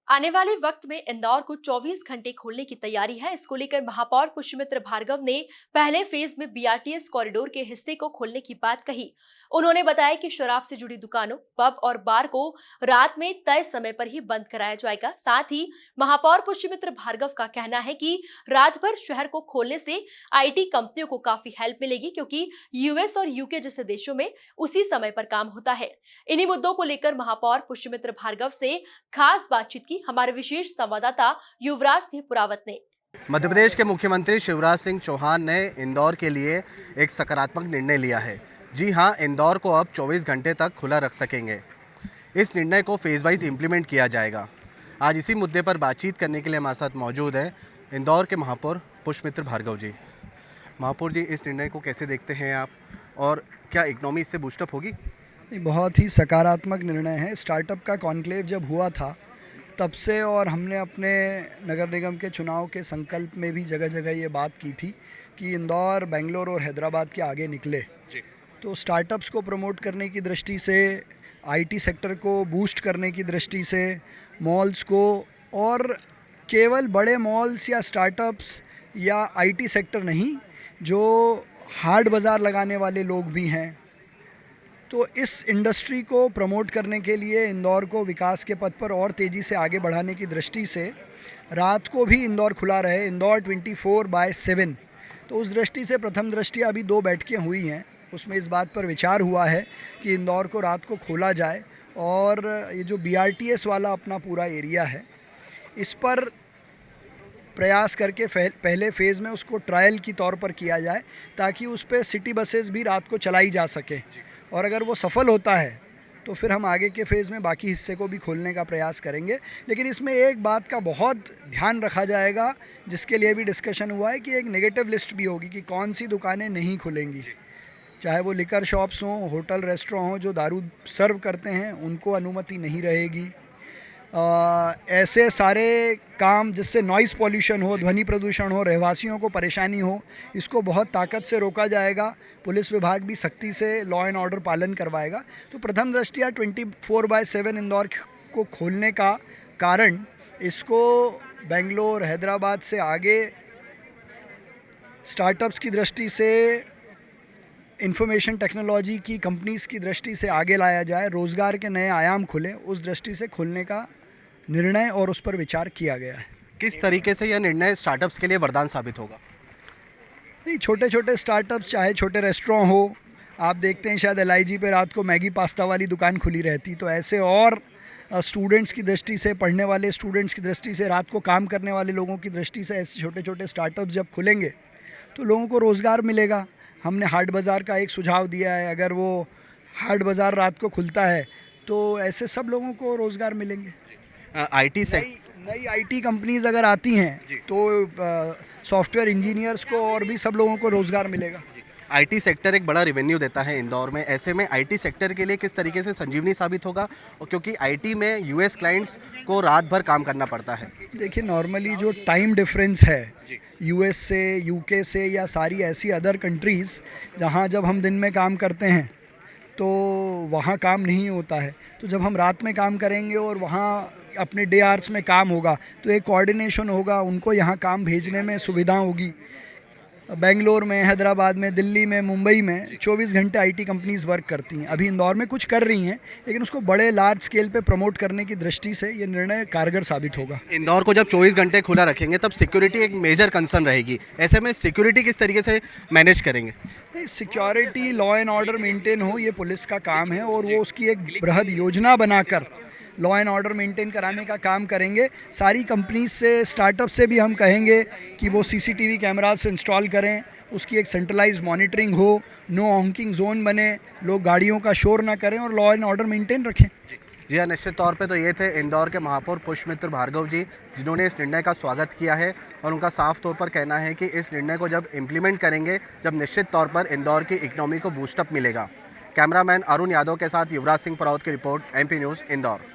आने वाले वक्त में इंदौर को 24 घंटे खोलने की तैयारी है। इसको लेकर महापौर पुष्यमित्र भार्गव ने पहले फेज में बीआरटीएस कॉरिडोर के हिस्से को खोलने की बात कही। उन्होंने बताया कि शराब से जुड़ी दुकानों, पब और बार को रात में तय समय पर ही बंद कराया जाएगा। साथ ही महापौर पुष्यमित्र भार्गव का कहना है कि रात भर शहर को खोलने से आईटी कंपनियों को काफी हेल्प मिलेगी, क्योंकि यूएस और यूके जैसे देशों में उसी समय पर काम होता है। इन्हीं मुद्दों को लेकर महापौर पुष्यमित्र भार्गव से खास बातचीत की हमारे विशेष संवाददाता युवराज सिंह पुरावत ने। मध्य प्रदेश के मुख्यमंत्री शिवराज सिंह चौहान ने इंदौर के लिए एक सकारात्मक निर्णय लिया है। जी हां, इंदौर को अब 24 घंटे तक खुला रख सकेंगे। इस निर्णय को फेज वाइज इम्प्लीमेंट किया जाएगा। आज इसी मुद्दे पर बातचीत करने के लिए हमारे साथ मौजूद हैं इंदौर के महापौर पुष्यमित्र भार्गव जी। महापौर जी, इस निर्णय को कैसे देखते हैं आप, और क्या इकोनॉमी इससे बूस्टअप होगी? बहुत ही सकारात्मक निर्णय है। स्टार्टअप का कॉन्क्लेव जब हुआ था तब से, और हमने अपने नगर निगम के चुनाव के संकल्प में भी जगह जगह ये बात की थी कि इंदौर, बेंगलोर और हैदराबाद के आगे निकले। तो स्टार्टअप्स को प्रमोट करने की दृष्टि से, आईटी सेक्टर को बूस्ट करने की दृष्टि से, मॉल्स को, और केवल बड़े मॉल्स या स्टार्टअप्स या आईटी सेक्टर नहीं, जो हाट बाज़ार लगाने वाले लोग भी हैं, तो इस इंडस्ट्री को प्रमोट करने के लिए, इंदौर को विकास के पथ पर और तेज़ी से आगे बढ़ाने की दृष्टि से रात को भी इंदौर खुला रहे, इंदौर 24/7। तो उस दृष्टि से प्रथम दृष्टि अभी 2 बैठकें हुई हैं, उसमें इस बात पर विचार हुआ है कि इंदौर को रात को खोला जाए, और ये जो बीआरटीएस वाला अपना पूरा एरिया है, इस पर प्रयास करके पहले फ़ेज़ में उसको ट्रायल की तौर पर किया जाए, ताकि उस पर सिटी बसेस भी रात को चलाई जा सके। और अगर वो सफल होता है तो फिर हम आगे के फेज़ में बाकी हिस्से को भी खोलने का प्रयास करेंगे। लेकिन इसमें एक बात का बहुत ध्यान रखा जाएगा, जिसके लिए भी डिस्कशन हुआ है, कि एक नेगेटिव लिस्ट भी होगी कि कौन सी दुकानें नहीं खुलेंगी। चाहे वो लिकर शॉप्स हों, होटल, रेस्टोरेंट हों जो दारू सर्व करते हैं, उनको अनुमति नहीं रहेगी। ऐसे सारे काम जिससे नॉइज़ पॉल्यूशन हो, ध्वनि प्रदूषण हो, रहवासियों को परेशानी हो, इसको बहुत ताकत से रोका जाएगा। पुलिस विभाग भी सख्ती से लॉ एंड ऑर्डर पालन करवाएगा। तो प्रथम दृष्टया 24/7 इंदौर को खोलने का कारण, इसको बेंगलोर, हैदराबाद से आगे स्टार्टअप्स की दृष्टि से, इंफॉर्मेशन टेक्नोलॉजी की कंपनीज़ की दृष्टि से आगे लाया जाए, रोज़गार के नए आयाम खुलें, उस दृष्टि से खोलने का निर्णय और उस पर विचार किया गया है। किस तरीके से यह निर्णय स्टार्टअप्स के लिए वरदान साबित होगा? नहीं, छोटे छोटे स्टार्टअप्स, चाहे छोटे रेस्टोरेंट हो, आप देखते हैं शायद एलआईजी पे रात को मैगी पास्ता वाली दुकान खुली रहती, तो ऐसे और स्टूडेंट्स की दृष्टि से, पढ़ने वाले स्टूडेंट्स की दृष्टि से, रात को काम करने वाले लोगों की दृष्टि से, ऐसे छोटे छोटे स्टार्टअप्स जब खुलेंगे तो लोगों को रोज़गार मिलेगा। हमने हाट बाज़ार का एक सुझाव दिया है, अगर वो हाट बाज़ार रात को खुलता है तो ऐसे सब लोगों को रोज़गार मिलेंगे। आईटी नई आईटी कंपनीज़ अगर आती हैं तो सॉफ्टवेयर इंजीनियर्स को और भी सब लोगों को रोज़गार मिलेगा। आईटी सेक्टर एक बड़ा रेवेन्यू देता है इंदौर में। ऐसे में आईटी सेक्टर के लिए किस तरीके से संजीवनी साबित होगा, और क्योंकि आईटी में यूएस क्लाइंट्स को रात भर काम करना पड़ता है। देखिए, नॉर्मली जो टाइम डिफरेंस है यूएस से, यूके से, या सारी ऐसी अदर कंट्रीज़ जहाँ जब हम दिन में काम करते हैं तो वहाँ काम नहीं होता है, तो जब हम रात में काम करेंगे और वहाँ अपने डे आवर्स में काम होगा, तो एक कोऑर्डिनेशन होगा, उनको यहाँ काम भेजने में सुविधा होगी। बेंगलोर में, हैदराबाद में, दिल्ली में, मुंबई में 24 घंटे आईटी कंपनीज़ वर्क करती हैं। अभी इंदौर में कुछ कर रही हैं, लेकिन उसको बड़े लार्ज स्केल पे प्रमोट करने की दृष्टि से ये निर्णय कारगर साबित होगा। इंदौर को जब 24 घंटे खुला रखेंगे तब सिक्योरिटी एक मेजर कंसर्न रहेगी। ऐसे में सिक्योरिटी किस तरीके से मैनेज करेंगे? Security, law and order maintain हो, ये पुलिस का काम है, और वो उसकी एक बृहद योजना बनाकर लॉ एंड ऑर्डर मेंटेन कराने का काम करेंगे। सारी कंपनीज से, स्टार्टअप से भी हम कहेंगे कि वो सीसीटीवी कैमरास इंस्टॉल करें, उसकी एक सेंट्रलाइज्ड मॉनिटरिंग हो, नो हॉकिंग जोन बने, लोग गाड़ियों का शोर ना करें, और लॉ एंड ऑर्डर मेंटेन रखें। जी हाँ, निश्चित तौर पे तो ये थे इंदौर के महापौर पुष्यमित्र भार्गव जी, जिन्होंने इस निर्णय का स्वागत किया है, और उनका साफ तौर पर कहना है कि इस निर्णय को जब इम्प्लीमेंट करेंगे, जब निश्चित तौर पर इंदौर की इकोनॉमी को बूस्टअप मिलेगा। कैमरामैन अरुण यादव के साथ युवराज सिंह पुरावत की रिपोर्ट, एमपी न्यूज़, इंदौर।